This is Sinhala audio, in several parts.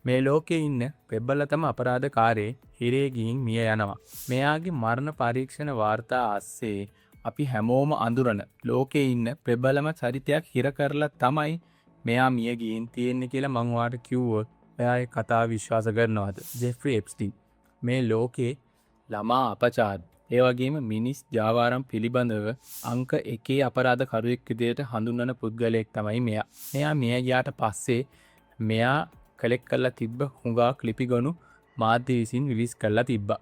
මේ ලෝකේ ඉන්න පෙබ්බලතම අපරාධකාරේ හිරේ ගිහින් මිය යනවා. මෙයාගේ මරණ පරීක්ෂණ වාර්තා අස්සේ අපි හැමෝම අඳුරන ලෝකේ ඉන්න ප්‍රබලම චරිතයක් හිර කරලා තමයි මෙයා මිය ගිහින් තියෙන්නේ කියලා මම ඔයාලට කිව්වොත් ඔයා ඒ කතාව විශ්වාස කරනවද? ජෙෆ්රි එප්ස්ටීන් මේ ලෝකේ ළමා අපචාර ඒ වගේම මිනිස් ජාවාරම් පිළිබඳව අංක 1 අපරාධකරුවෙක් විදිහට හඳුන්වන පුද්ගලයෙක් තමයි මෙයා. මෙයා මිය ගියාට පස්සේ මෙයා කලෙක්ට් කරලා තිබ්බ හුඟා ක්ලිපිගොනු මාධ්‍ය විසින් රිලීස් කරලා තිබ්බා.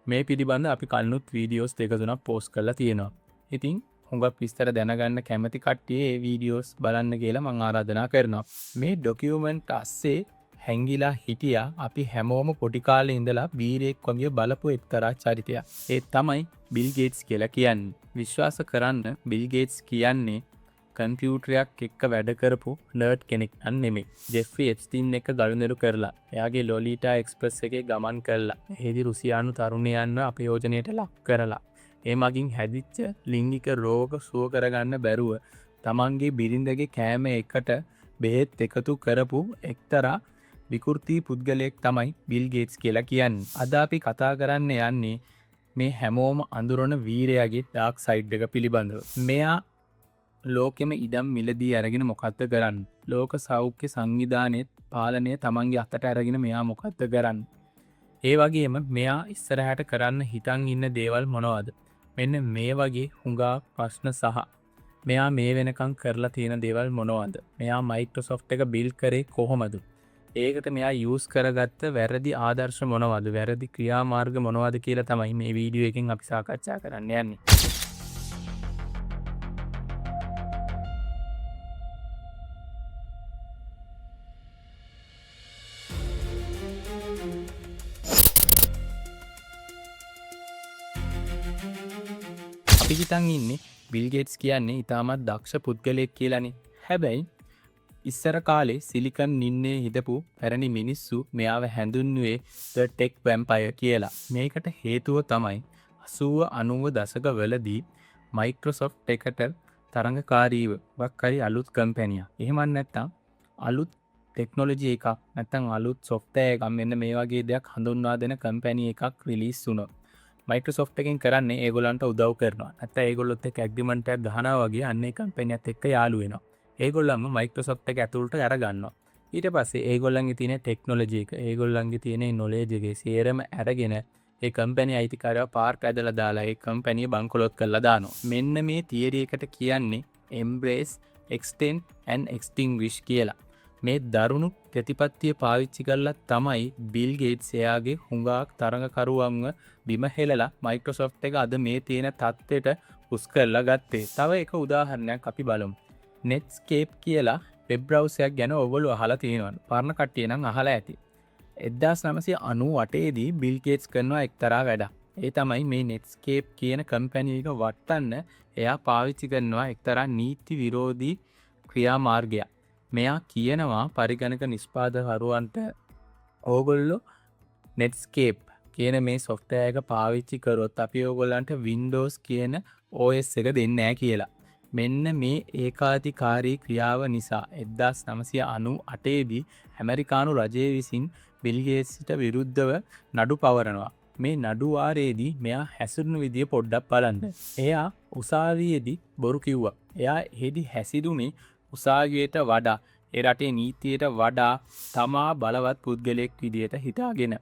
මේ පිළිබඳ අපි කලිනුත් වීඩියෝස් දෙක තුනක් පෝස්ට් කරලා තියෙනවා. ඉතින් හුඟක් විස්තර දැනගන්න කැමති කට්ටිය මේ වීඩියෝස් බලන්න කියලා මම ආරාධනා කරනවා. මේ ડોකියුමන්ට් අස්සේ හැංගිලා හිටියා අපි හැමෝම පොඩි කාලේ ඉඳලා බීරෙක් වගේ බලපු එක්තරා චරිතයක්. ඒ තමයි බිල් ගේට්ස් කියලා කියන්නේ. විශ්වාස කරන්න බිල් ගේට්ස් කියන්නේ කම්පියුටරයක් එක්ක වැඩ කරපු නර්ඩ් කෙනෙක් නෙමෙයි. ජෙෆ්රි එප්ස්ටීන් එක ගනුදෙනු කරලා එයාගේ ලොලිටා එක්ස්ප්‍රස් එකේ ගමන් කරලා එහිදී රුසියානු තරුණයන්ව අපයෝජනයට ලක් කරලා ඒ මගින් හැදිච්ච ලිංගික රෝග සුව කරගන්න බැරුව තමන්ගේ බිරිඳගේ කෑම එකට බෙහෙත් එකතු කරපු එක්තරා විකෘති පුද්ගලයෙක් තමයි බිල් ගේට්ස් කියලා කියන්නේ. අද අපි කතා කරන්න යන්නේ මේ හැමෝම අඳුරන වීරයාගේ ඩාර්ක් සයිඩ් එක පිළිබඳව. මෙයා ලෝකෙම ඉඩම් මිලදී අරගෙන මොකද්ද කරන්නේ? ලෝක සෞඛ්‍ය සංවිධානයේ පාලනය තමන්ගේ අතට අරගෙන මෙයා මොකද්ද කරන්නේ? ඒ වගේම මෙයා ඉස්සරහට කරන්න හිතන් ඉන්න දේවල් මොනවද? මෙන්න මේ වගේ හුඟා ප්‍රශ්න සහ මෙයා මේ වෙනකන් කරලා තියෙන දේවල් මොනවද? මෙයා මයික්‍රොසොෆ්ට් එක බිල්ඩ් කරේ කොහොමද? ඒකට මෙයා යූස් කරගත්ත වැරදි ආදර්ශ මොනවද? වැරදි ක්‍රියාමාර්ග මොනවද කියලා තමයි මේ වීඩියෝ එකෙන් අපි සාකච්ඡා කරන්න යන්නේ. අපි හිතන් ඉන්නේ බිල් ගේට්ස් කියන්නේ ඉතාමත් දක්ෂ පුද්ගලයෙක් කියලානේ. හැබැයි ඉස්සර කාලේ සිලිකන් නින්නේ හිටපු පැරණි මිනිස්සු මෙයාව හැඳුන්වුවේ The Tech Vampire කියලා. මේකට හේතුව තමයි 80 90 දශක වලදී මයික්‍රොසොෆ්ට් එකට තරඟකාරීව වක්කරි අලුත් කම්පැනියක්. එහෙම නැත්නම් අලුත් ටෙක්නොලොජි එකක් නැත්නම් අලුත් සොෆ්ට්වෙයාර් එකක් මෙන්න මේ වගේ දෙයක් හඳුන්වා දෙන කම්පැනි එකක් රිලීස් වුණා. මයික්‍රොසොෆ්ට් එකෙන් කරන්නේ ඒගොල්ලන්ට උදව් කරනවා. නැත්නම් ඒගොල්ලොත් එක්ක ඇග්‍රීමන්ට් එකක් ගහනවා වගේ අන්නේ කම්පැනියත් එක්ක යාළු වෙනවා. ඒගොල්ලන්ම මයික්‍රොසොෆ්ට් එක ඇතුළට අරගන්නවා. ඊට පස්සේ ඒගොල්ලන්ගේ තියෙන ටෙක්නොලොජි එක, ඒගොල්ලන්ගේ තියෙන නොලෙජ් එකේ සියරම අරගෙන ඒ කම්පැනි අයිතිකාරයව පාර්ක් ඇදලා දාලා ඒ කම්පැනිය බංකොලොත් කරලා දානවා. මෙන්න මේ තියරි එකට කියන්නේ embrace, extend and extinguish කියලා. මේ දරුණු ප්‍රතිපත්තිය පාවිච්චි කරලා තමයි බිල් ගේට්ස් එයාගේ හුඟක් තරඟකරුවන්ව බිම හෙලලා මයික්‍රොසොෆ්ට් එක අද මේ තියෙන තත්ත්වයට උස් කරලා ගත්තේ. තව එක උදාහරණයක් අපි බලමු. නෙට්ස්කේප් කියලා වෙබ් බ්‍රවුසර් එකක් ගැන ඔයගොල්ලෝ අහලා තියෙනවද? පරණ කට්ටිය නම් අහලා ඇති. 1998 දී බිල් ගේට්ස් කරනවා එක්තරා වැඩක්. ඒ තමයි මේ නෙට්ස්කේප් කියන කම්පැනි එක වටන්න එයා පාවිච්චි කරනවා එක්තරා නීති විරෝධී ක්‍රියාමාර්ගයක්. මෙයා කියනවා පරිගණක නිෂ්පාදකරුවන්ට ඕගොල්ලෝ නෙට්ස්කේප් කියන මේ සොෆ්ට්වෙයාර් එක පාවිච්චි කරොත් අපි ඕගොල්ලන්ට Windows කියන OS එක දෙන්නේ නැහැ කියලා. මෙන්න මේ ඒකාධිකාරී ක්‍රියාව නිසා 1998 දී ඇමරිකානු රජය විසින් බිල් ගේට්ස්ට විරුද්ධව නඩු පවරනවා. මේ නඩු වාරයේදී මෙයා හැසිරුණු විදිය පොඩ්ඩක් බලන්න. එයා උසාවියේදී බොරු කිව්වා. එයා එහෙදි හැසිරුනේ උසාවියට වඩා ඒ රටේ නීතියට වඩා තමා බලවත් පුද්ගලයෙක් විදියට හිතාගෙන.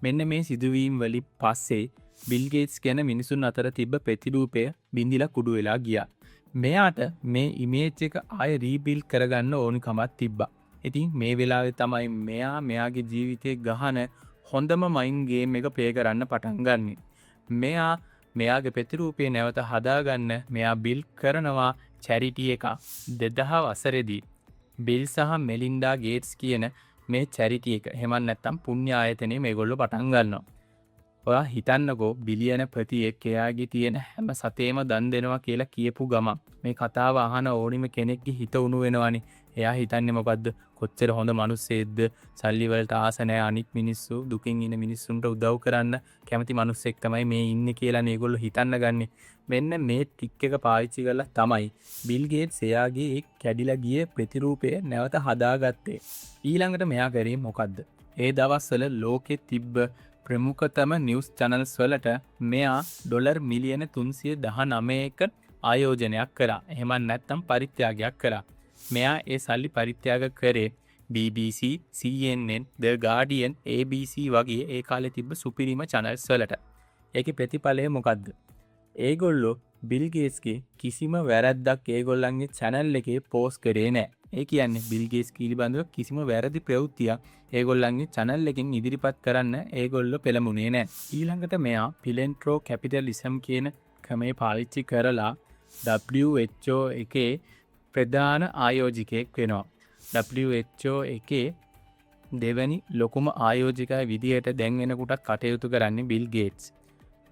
මෙන්න මේ සිදුවීම් වලින් පස්සේ බිල් ගේට්ස් ගැන මිනිසුන් අතර තිබ්බ ප්‍රතිරූපය බිඳිලා කුඩු වෙලා ගියා. මෙයාට මේ ඉමේජ් එක ආයෙ රීබිල්ඩ් කරගන්න ඕනිකමක් තිබ්බා. ඉතින් මේ වෙලාවේ තමයි මෙයාගේ ජීවිතේ ගහන හොඳම මයින්ඩ් ගේම් එක ප්ලේ කරන්න පටන් ගන්නෙ. මෙයාගේ ප්‍රතිරූපය නැවත හදාගන්න මෙයා බිල්ඩ් කරනවා චැරිටි එකක්. 2000 වසරේදී බිල් සහ මෙලින්ඩා ගේට්ස් කියන මේ චැරිටි එක එහෙම නැත්නම් පුණ්‍ය ආයතනය මේගොල්ලෝ පටන් ගන්නවා. ඔයා හිතන්නකෝ බිලියන ප්‍රතියෙක් එයාගේ තියෙන හැම සතේම දන් දෙනවා කියලා කියපු ගමන් මේ කතාව අහන ඕනිම කෙනෙක්ගේ හිත උණු වෙනවනේ. එයා හිතන්නේ මොකද්ද? කොච්චර හොඳ මිනිස්සෙක්ද, සල්ලි වලට ආස නැහැ අනිත් මිනිස්සු දුකින් ඉන්න මිනිස්සුන්ට උදව් කරන්න කැමති මිනිස්සෙක් තමයි මේ ඉන්නේ කියලා මේගොල්ලෝ හිතන්න ගන්නේ. මෙන්න මේ ටික් එක පාවිච්චි කරලා තමයි බිල් ගේට්ස් එයාගේ ඒ කැඩිලා ගිය ප්‍රතිරූපය නැවත හදාගත්තේ. ඊළඟට මෙයා කරේ මොකද්ද? ඒ දවස්වල ලෝකෙ තිබ්බ ප්‍රමුඛතම නිවුස් channels වලට මෙයා ඩොලර් මිලියන 319ක ආයෝජනයක් කරා. එහෙම නැත්නම් පරිත්‍යාගයක් කරා. මෙයා ඒ සල්ලි පරිත්‍යාග කරේ BBC, CNN, The Guardian, ABC වගේ ඒ කාලේ තිබ්බ සුපිරිම channels වලට. ඒකේ ප්‍රතිඵලය මොකද්ද? ඒගොල්ලෝ බිල් ගේට්ස්ගේ කිසිම වැරද්දක් ඒගොල්ලන්ගේ channel එකේ post කරේ නැහැ. ඒ කියන්නේ බිල් ගේට්ස් පිළිබඳව කිසිම වැරදි ප්‍රවෘත්තියක් ඒගොල්ලන්ගේ channel එකෙන් ඉදිරිපත් කරන්න ඒගොල්ලෝ පෙළඹුණේ නැහැ. ඊළඟට මෙයා philanthro capitalism කියන ක්‍රමය පාවිච්චි කරලා WHO එකේ ප්‍රධාන ආයෝජකයෙක් වෙනවා. WHO එකේ දෙවැනි ලොකුම ආයෝජකයා විදිහට දැන් වෙනකොටත් කටයුතු කරන්නේ බිල් ගේට්ස්.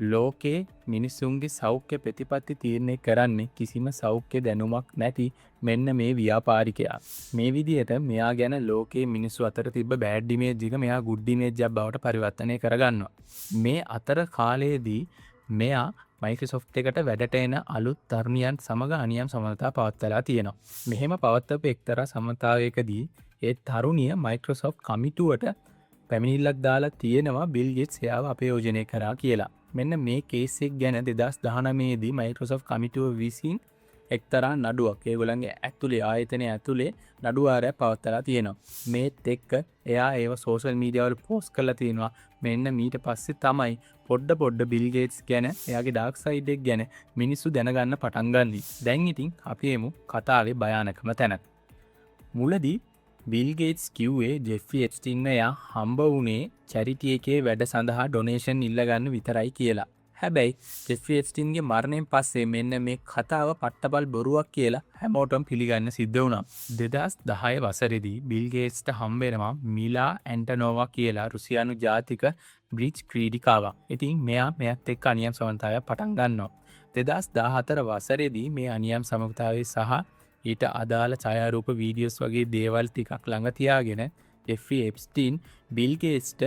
ලෝකේ මිනිසුන්ගේ සෞඛ්‍ය ප්‍රතිපත්ති තීරණය කරන්නේ කිසිම සෞඛ්‍ය දැනුමක් නැති මෙන්න මේ ව්‍යාපාරිකයා. මේ විදිහට මෙයා ගැන ලෝකේ මිනිස්සු අතර තිබ්බ බෑඩ් ඉමේජ් එක මෙයා ගුඩ් ඉමේජ් එකක් බවට පරිවර්තනය කරගන්නවා. මේ අතර කාලයේදී මෙයා මයික්‍රොසොෆ්ට් එකට වැඩට එන අලුත් තරුණියන් සමග අනියම් සමනතා පවත්වලා තියෙනවා. මෙහෙම පවත්වපු එක්තරා සමතාවයකදී ඒ තරුණිය මයික්‍රොසොෆ්ට් කමිටුවට පැමිණිල්ලක් දාලා තියෙනවා බිල් ගේට්ස් එයාව අපයෝජනය කරා කියලා. මෙන්න මේ කේස් එක ගැන 2019 දී මයික්‍රොසොෆ්ට් කමිටුව විසින් එක්තරා නඩුවක් ඒගොල්ලන්ගේ ඇතුලේ ආයතනයේ ඇතුලේ නඩුවාරයක් පවත්වලා තියෙනවා. මේත් එක්ක එයා ඒව සෝෂල් මීඩියා වල පෝස්ට් කරලා තියෙනවා. මෙන්න මීට පස්සේ තමයි පොඩ බිල් ගේට්ස් ගැන එයාගේ ඩාර්ක් සයිඩ් එක ගැන මිනිස්සු දැනගන්න පටන් ගන්නයි. දැන් ඉතින් අපි එමු කතාවේ භයානකම තැනට. මුලදී බිල් ගේට්ස් කිව්වේ ජෙෆ්රි එප්ස්ටයින් එයා හම්බ වුණේ චැරිටි එකේ වැඩ සඳහා ඩොනේෂන් ඉල්ලගන්න විතරයි කියලා. හැබැයි ජෙෆ්රි එප්ස්ටයින්ගේ මරණයෙන් පස්සේ මෙන්න මේ කතාව පට්ටපල් බොරුවක් කියලා හැමෝටම පිළිගන්න සිද්ධ වුණා. 2010 වසරේදී බිල් ගේට්ස්ට හම්බ වෙනවා මිලා ඇන්ටනෝවා කියලා රුසියානු ජාතික බ්‍රිජ් ක්‍රීඩිකාවක්. ඉතින් මෙයාත් එක්ක අනියම් සමතාවයක් පටන් ගන්නවා. 2014 වසරේදී මේ අනියම් සමතාවයේ සහ ඊට අදාළ ඡායාරූප වීඩියෝස් වගේ දේවල් ටිකක් ළඟ තියාගෙන ජෙෆ්රි එප්ස්ටයින් බිල් ගේට්ස්ට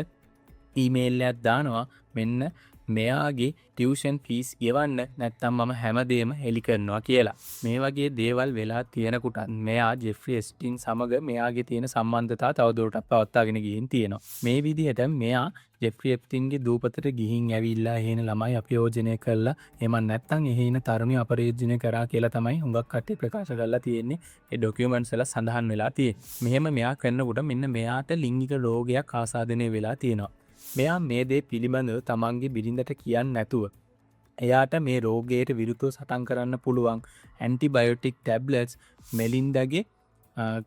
ඊමේල් එකක් දානවා මෙන්න මෙයාගේ ටියුෂන් ෆීස් ගෙවන්න නැත්නම් මම හැමදේම හෙලි කරනවා කියලා. මේ වගේ දේවල් වෙලා තියෙනකොට මෙයා ජෙෆ්රි එප්ස්ටයින් සමග මෙයාගේ තියෙන සම්බන්ධතාව තවදුරටත් පවත්වාගෙන ගිහින් තියෙනවා. මේ විදිහට මෙයා ජෙෆ්රි එප්ස්ටයින්ගේ දූපතට ගිහින් ඇවිල්ලා එහෙන ළමයි අපයෝජනය කළා. එහෙම නැත්නම් එහෙන තරුණිය අපයෝජනය කරා කියලා තමයි හුඟක් කට්ටිය ප්‍රකාශ කරලා තියෙන්නේ. ඒ ඩොකියුමන්ට්ස් වල සඳහන් වෙලා තියෙන්නේ. මෙහෙම මෙයා කරනකොට මෙන්න මෙයාට ලිංගික රෝගයක් ආසාදනය වෙලා තියෙනවා. මෙයා මේ දේ පිළිබඳව තමන්ගේ බිරිඳට කියන්නේ නැතුව එයාට මේ රෝගයට විරුද්ධව සටන් කරන්න පුළුවන් ඇන්ටිබයොටික් ටැබ්ලට්ස් මෙලින්ඩාගේ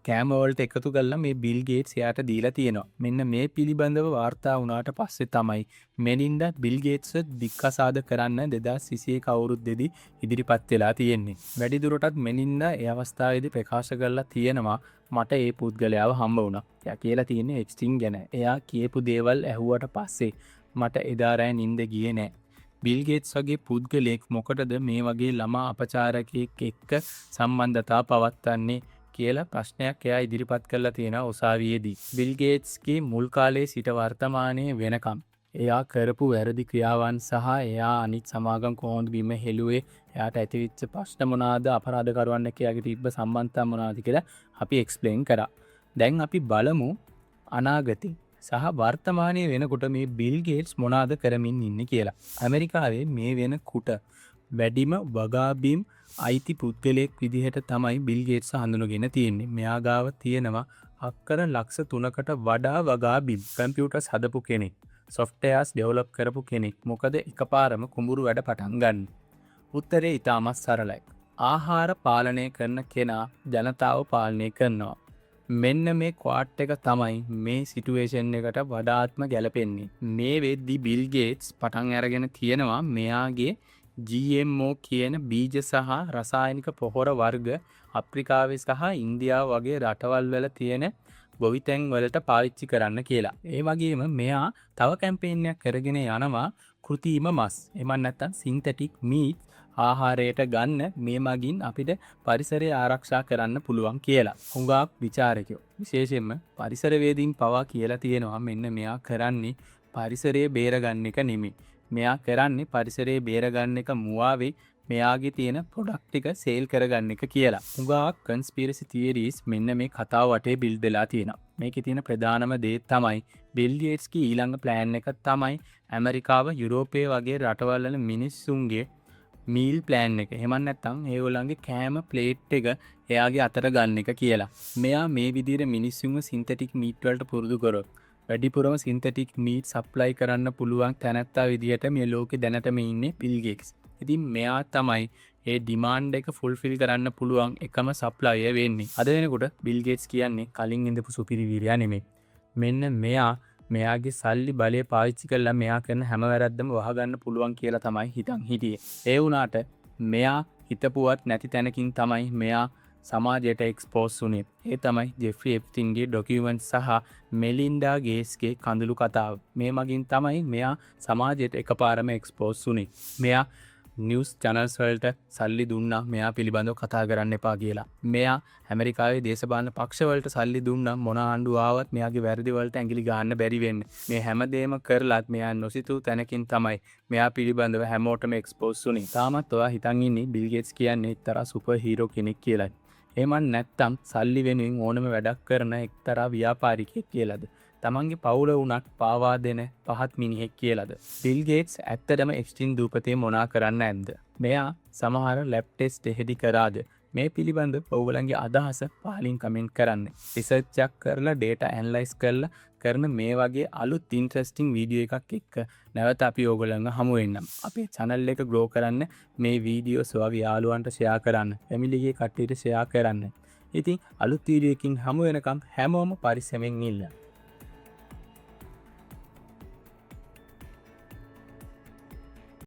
කෑම වලට එකතු කරලා මේ බිල් ගේට්ස් එයාට දීලා තියෙනවා. මෙන්න මේ පිළිබඳව වාර්තා වුණාට පස්සේ තමයි මෙලින්ඩා බිල් ගේට්ස් දික්කසාද කරන්න 2021 අවුරුද්දේදී ඉදිරිපත් වෙලා තියෙන්නේ. වැඩිදුරටත් මෙලින්ඩා ඒ අවස්ථාවේදී ප්‍රකාශ කරලා තියෙනවා මට ඒ පුද්ගලයාව හම්බ වුණා. එයා කියලා තියෙන්නේ එප්ස්ටයින් ගැන. එයා කියපු දේවල් ඇහුවට පස්සේ මට එදා රෑ නිින්ද ගියේ නෑ. බිල් ගේට්ස් වගේ පුද්ගලයෙක් මොකටද මේ වගේ ළමා අපචාරකයෙක් එක්ක සම්බන්ධතා පවත්වන්නේ කියලා ප්‍රශ්නයක් එයා ඉදිරිපත් කරලා තියෙනවා උසාවියේදී. බිල් ගේට්ස්ගේ මුල් කාලයේ සිට වර්තමානයේ වෙනකම් එයා කරපු වැරදි ක්‍රියාවන් සහ එයා අනිත් සමාගම් කොහොමද බිම හෙළුවේ එයාට ඇතිවෙච්ච ප්‍රශ්න මොනවාද අපරාධකරුවන් එක්ක එයාගේ තිබ්බ සම්බන්ධතා මොනවාද කියලා අපි එක්ස්ප්ලেইন කරා. දැන් අපි බලමු අනාගතේ සහ වර්තමානයේ වෙනකොට මේ බිල් ගේට්ස් මොනවාද කරමින් ඉන්නේ කියලා. ඇමරිකාවේ මේ වෙනකොට වැඩිම වගාබීම් අයිති පුද්ගලයෙක් විදිහට තමයි බිල් ගේට්ස් හඳුනගෙන තියෙන්නේ. මෙයා ගාව තියෙනවා අක්කර ලක්ෂ 3කට වඩා වගාබීම්. කම්පියුටර්ස් හදපු කෙනෙක්. softwares develop කරපු කෙනෙක්. මොකද එකපාරම කුඹුරු වැඩ පටන් ගන්න. උත්තරේ ඉතාමත් සරලයි. ආහාර පාලනය කරන කෙනා ජනතාව පාලනය කරනවා. මෙන්න මේ ක්වාට් එක තමයි මේ සිටුේෂන් එකට වඩාත්ම ගැලපෙන්නේ. මේ වෙද්දි බිල් ගේට්ස් පටන් අරගෙන තියෙනවා මෙයාගේ GMO කියන බීජ සහ රසායනික පොහොර වර්ග අප්‍රිකාවේ සහ ඉන්දියාව වගේ රටවල් වල තියෙන ගොවිතැන් වලට පාවිච්චි කරන්න කියලා. ඒ වගේම මෙයා තව කැම්පේන් එකක් කරගෙන යනවා කෘතිම මස්. එමන් නැත්තම් සින්තටික් මීට් ආහාරයට ගන්න මේ මගින් අපිට පරිසරය ආරක්ෂා කරන්න පුළුවන් කියලා. හුඟක් විචාරකයෝ විශේෂයෙන්ම පරිසරවේදීන් පවා කියලා තියෙනවා මෙන්න මෙයා කරන්නේ පරිසරයේ බේරගන්න එක නෙමෙයි. මෙයා කරන්නේ පරිසරයේ බේරගන්න එක මුවාවේ මෙයාගේ තියෙන ප්‍රොඩක්ට් ටික සේල් කරගන්න එක කියලා. හුඟක් කන්ස්පිරසි තියරිස් මෙන්න මේ කතාව වටේ බිල්ඩ් වෙලා තියෙනවා. මේකේ තියෙන ප්‍රධානම දේ තමයි බිල් ගේට්ස්ගේ ඊළඟ ප්ලෑන් එක තමයි ඇමරිකාව යුරෝපය වගේ රටවල් වල මිනිස්සුන්ගේ මීල් ප්ලෑන් එක. එහෙම නැත්නම් ඒගොල්ලන්ගේ කෑම ප්ලේට් එක එයාගේ අතට ගන්න එක කියලා. මෙයා මේ විදිහට මිනිස්සුන්ව සින්තටික් මීට් වලට පුරුදු කරොත් වැඩිපුරම සින්තටික් මීට් සප්ලයි කරන්න පුළුවන් තැනැත්තා විදිහට මේ ලෝකේ දැනටම ඉන්නේ බිල් ගේට්ස්. ඉතින් මෙයා තමයි ඒ ඩිමාන්ඩ් එක ෆුල්ෆිල් කරන්න පුළුවන් එකම සප්ලයර් වෙන්නේ. අද වෙනකොට බිල් ගේට්ස් කියන්නේ කලින් ඉඳපු සුපිරිවීරයා නෙමෙයි. මෙන්න මෙයාගේ සල්ලි බලය පාවිච්චි කරලා මෙයා කරන හැම වැරද්දම වහගන්න පුළුවන් කියලා තමයි හිතන් හිටියේ. ඒ වුණාට මෙයා හිතපුවත් නැති තැනකින් තමයි මෙයා සමාජයට එක්ස්පෝස් වුණේ. ඒ තමයි ජෙෆ්රි එප්ස්ටයින්ගේ ඩොකියුමන්ට් සහ මෙලින්ඩා ගේට්ස්ගේ කඳුළු කතාව. මේ මගින් තමයි මෙයා සමාජයට එකපාරම එක්ස්පෝස් වුණේ. මෙයා නිවුස් චැනල්ස් වලට සල්ලි දුන්නා මෙයා පිළිබඳව කතා කරන්න එපා කියලා. මෙයා ඇමරිකාවේ දේශපාලන පක්ෂ වලට සල්ලි දුන්නා මොන ආණ්ඩුව ආවත් මෙයාගේ වැරදි වලට ඇඟිලි ගන්න බැරි වෙන්නේ. මේ හැමදේම කරලත් මෙයා නොසිතූ තැනකින් තමයි මෙයා පිළිබඳව හැමෝටම එක්ස්පෝස් වුණේ. තාමත් ඔයා හිතන් ඉන්නේ බිල් ගේට්ස් කියන්නේ එක්තරා සුපර් හීරෝ කෙනෙක් කියලා. එහෙම නැත්නම් සල්ලි වෙනුවෙන් ඕනම වැඩක් කරන එක්තරා ව්‍යාපාරිකයෙක් කියලාද? තමන්ගේ පවුල වුණත් පාවා දෙන පහත් මිනිහෙක් කියලාද? බිල් ගේට්ස් ඇත්තටම එප්ස්ටයින් දූපතේ මොනා කරන්න ඇද්ද? මෙයා සමහර ලැබ් ටෙස්ට් එහෙදි කරාද? මේ පිළිබඳ ඔයගොල්ලන්ගේ අදහස පහලින් කමෙන්ට් කරන්න. රිසර්ච් එකක් කරලා data analyze කරලා කරන මේ වගේ අලුත් ඉන්ටරෙස්ටිං වීඩියෝ එකක් එක්ක නැවත අපි ඔයගොල්ලන්ව හමු වෙන්නම්. අපේ channel එක grow කරන්න මේ වීඩියෝස් ඔයාගේ යාළුවන්ට share කරන්න. family එකේ කට්ටියට share කරන්න. ඉතින් අලුත් වීඩියෝ එකකින් හමු වෙනකම් හැමෝම පරිස්සමෙන් ඉන්න.